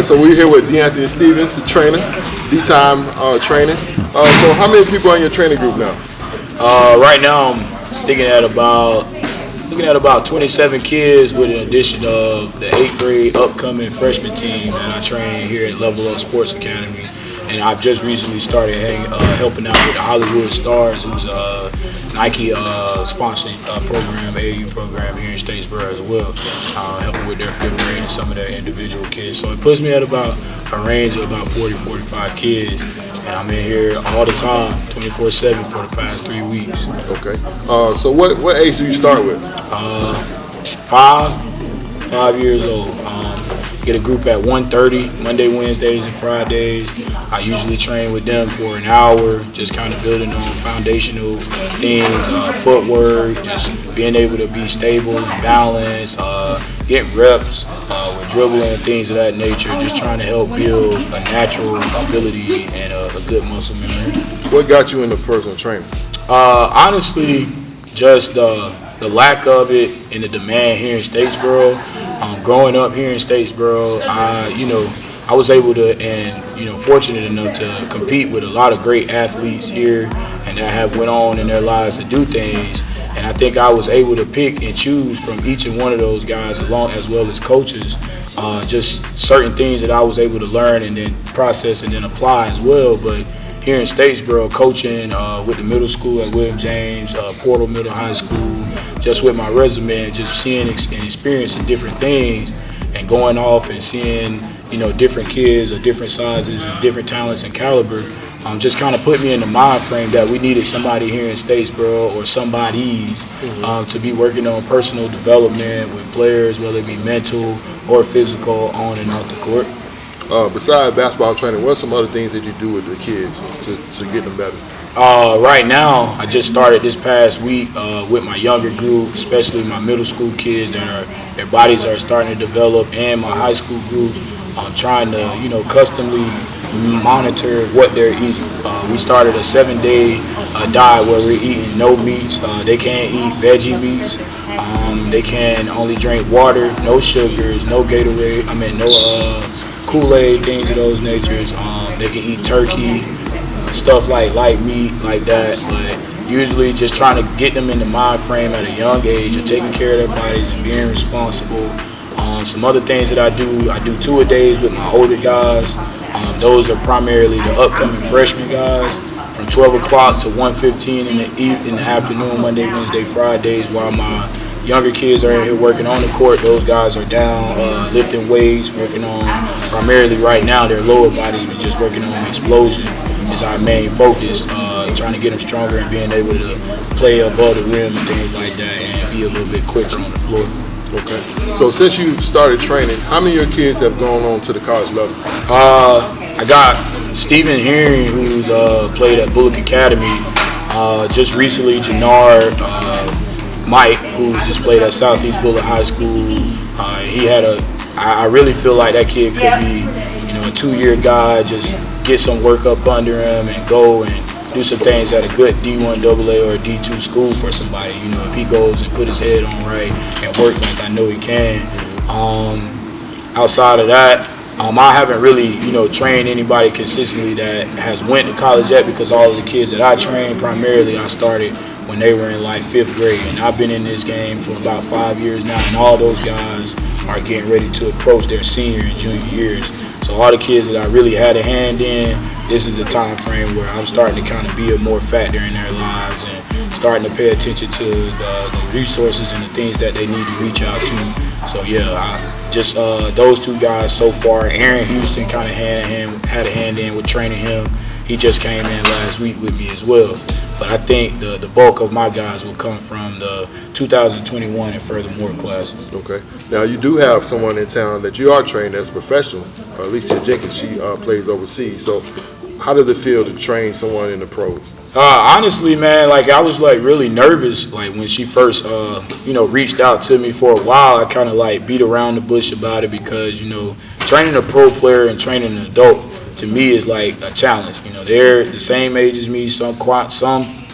Okay, so we're here with DeAnthony Stevens, the trainer, D-Time training. So how many people are in your training group now? Right now I'm looking at about 27 kids with an addition of the 8th grade upcoming freshman team that I train here at Level Up Sports Academy. And I've just recently started helping out with the Hollywood Stars, who's a Nike sponsored program, AAU program here in Statesboro as well, helping with their 5th grade and some of their individual kids. So it puts me at about a range of about 40, 45 kids. And I'm in here all the time, 24/7 for the past 3 weeks. Okay. So what age do you start with? 5 years old. Get a group at 1:30, Monday, Wednesdays, and Fridays. I usually train with them for an hour, just kind of building on foundational things, footwork, just being able to be stable and balanced, get reps with dribbling and things of that nature, just trying to help build a natural ability and a good muscle memory. What got you into personal training? Honestly, just the lack of it and the demand here in Statesboro. Growing up here in Statesboro, I was able to, and fortunate enough to compete with a lot of great athletes here, and that have went on in their lives to do things. And I think I was able to pick and choose from each and one of those guys, as well as coaches, just certain things that I was able to learn and then process and then apply as well. But here in Statesboro, coaching with the middle school at William James, Portal Middle High School, just with my resume and just seeing and experiencing different things and going off and seeing, different kids of different sizes and different talents and caliber, just kind of put me in the mind frame that we needed somebody here in Statesboro or somebody's to be working on personal development with players, whether it be mental or physical, on and off the court. Besides basketball training, what are some other things that you do with the kids to get them better? Right now, I just started this past week with my younger group, especially my middle school kids their bodies are starting to develop, and my high school group. I'm trying to, customly monitor what they're eating. We started a 7-day diet where we're eating no meats. They can't eat veggie meats. They can only drink water, no sugars, no Gatorade. No Kool-Aid, things of those natures. They can eat turkey, stuff like light meat, like that. But usually just trying to get them in the mind frame at a young age of taking care of their bodies and being responsible. Some other things that I do 2-a-days with my older guys. Those are primarily the upcoming freshman guys from 12 o'clock to 1:15 in the afternoon, Monday, Wednesday, Fridays, while my younger kids are in here working on the court. Those guys are down lifting weights, working on primarily right now their lower bodies, but just working on explosion is our main focus, trying to get them stronger and being able to play above the rim and things like that and be a little bit quicker on the floor. Okay. So since you've started training, how many of your kids have gone on to the college level? I got Stephen Herring, who's played at Bullock Academy. Just recently, Jannard, Mike, who's just played at Southeast Bullock High School. I really feel like that kid could be, a 2-year guy. Just get some work up under him and go and do some things at a good D1 AA or a D2 school for somebody. If he goes and put his head on right and work like I know he can. Outside of that, I haven't really, trained anybody consistently that has went to college yet, because all of the kids that I trained, primarily I started when they were in like 5th grade. And I've been in this game for about 5 years now, and all those guys are getting ready to approach their senior and junior years. So all the kids that I really had a hand in, this is a time frame where I'm starting to kind of be a more factor in their lives and starting to pay attention to the resources and the things that they need to reach out to. So just those 2 guys so far. Aaron Houston kind of had a hand in with training him. He just came in last week with me as well. But I think the bulk of my guys will come from the 2021 and furthermore classes. Okay. Now you do have someone in town that you are trained as a professional, Alicia Jenkins. She plays overseas. So how does it feel to train someone in the pros? Honestly, man, I was really nervous when she first reached out to me. For a while I kind of beat around the bush about it, because training a pro player and training an adult to me is like a challenge. They're the same age as me, some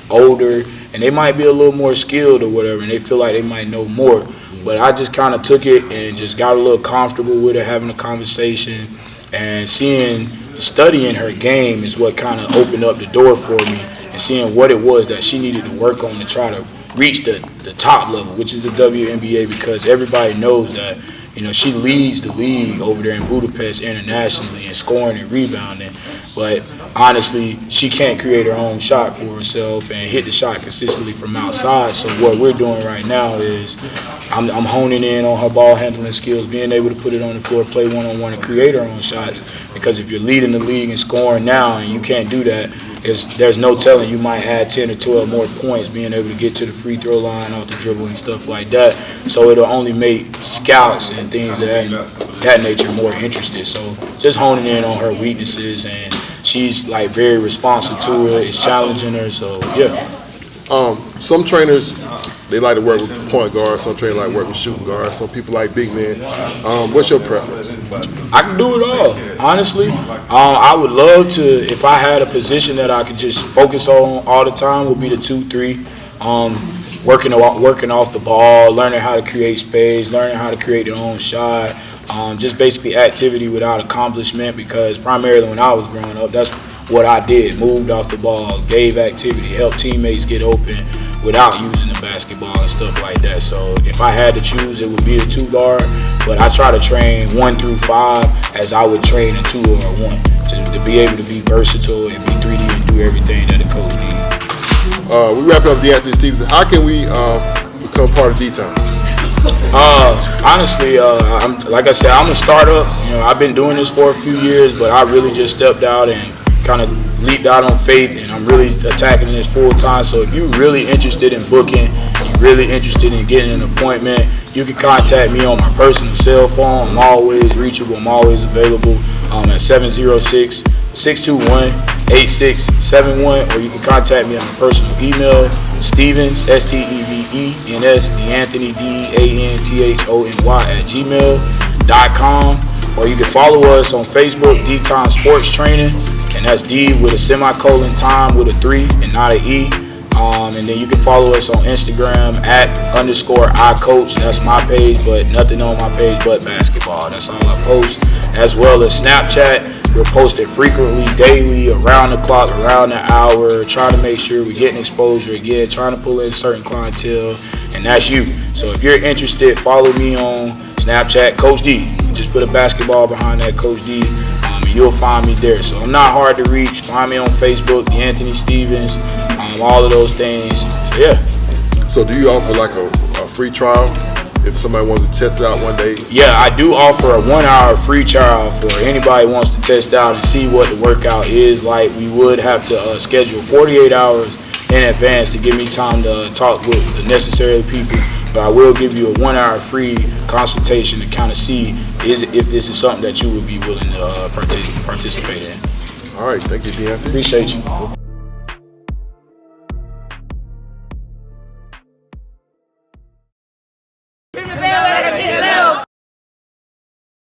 older, and they might be a little more skilled or whatever, and they feel like they might know more. But I just kind of took it and just got a little comfortable with it, having a conversation. And studying her game is what kind of opened up the door for me, and seeing what it was that she needed to work on to try to reach the top level, which is the WNBA, because everybody knows that, you know, she leads the league over there in Budapest internationally in scoring and rebounding. But honestly, she can't create her own shot for herself and hit the shot consistently from outside. So what we're doing right now is I'm honing in on her ball handling skills, being able to put it on the floor, play one-on-one, and create her own shots. Because if you're leading the league in scoring now and you can't do that, there's no telling, you might add 10 or 12 more points being able to get to the free throw line off the dribble and stuff like that. So it'll only make scouts and things of that nature more interested. So just honing in on her weaknesses, and she's like very responsive to it. It's challenging her, so yeah. Some trainers, they like to work with point guards. Some trainers like to work with shooting guards. Some people like big men. What's your preference? I can do it all, honestly. I would love to, if I had a position that I could just focus on all the time, would be the 2-3. Working off the ball, learning how to create space, learning how to create their own shot. Just basically activity without accomplishment, because primarily when I was growing up, that's what I did. Moved off the ball, gave activity, helped teammates get open without using the basketball and stuff like that. So if I had to choose, it would be a 2 guard, but I try to train 1 through 5 as I would train a 2 or a 1, to be able to be versatile and be 3D and do everything that a coach needs. We wrap up DeAnthony Stevenson. How can we become part of D-Time? Honestly, like I said, I'm a startup. You know, I've been doing this for a few years, but I really just stepped out and kind of leaped out on faith, and I'm really attacking this full time. So if you're really interested in booking, you're really interested in getting an appointment, you can contact me on my personal cell phone. I'm always reachable. I'm always available at 706-621-8671, or you can contact me on my personal email, Stevens, STEVENS, DeAnthony, DEANTHONY @gmail.com, or you can follow us on Facebook, D-Time Sports Training, and that's D with a semicolon, time with a 3 and not an E. And then you can follow us on Instagram @_iCoach. That's my page, but nothing on my page but basketball. That's all I post. As well as Snapchat. We're posted frequently, daily, around the clock, around the hour, trying to make sure we're getting exposure again, trying to pull in certain clientele, and that's you. So if you're interested, follow me on Snapchat, Coach D. Just put a basketball behind that, Coach D, and you'll find me there. So I'm not hard to reach. Find me on Facebook, DeAnthony Stevens, all of those things. So yeah. So do you offer like a free trial if somebody wants to test it out one day? Yeah, I do offer a 1-hour free trial for anybody who wants to test out and see what the workout is like. We would have to schedule 48 hours in advance to give me time to talk with the necessary people. But I will give you a 1-hour free consultation to kind of see if this is something that you would be willing to participate in. All right, thank you, DeAnthony. Appreciate you.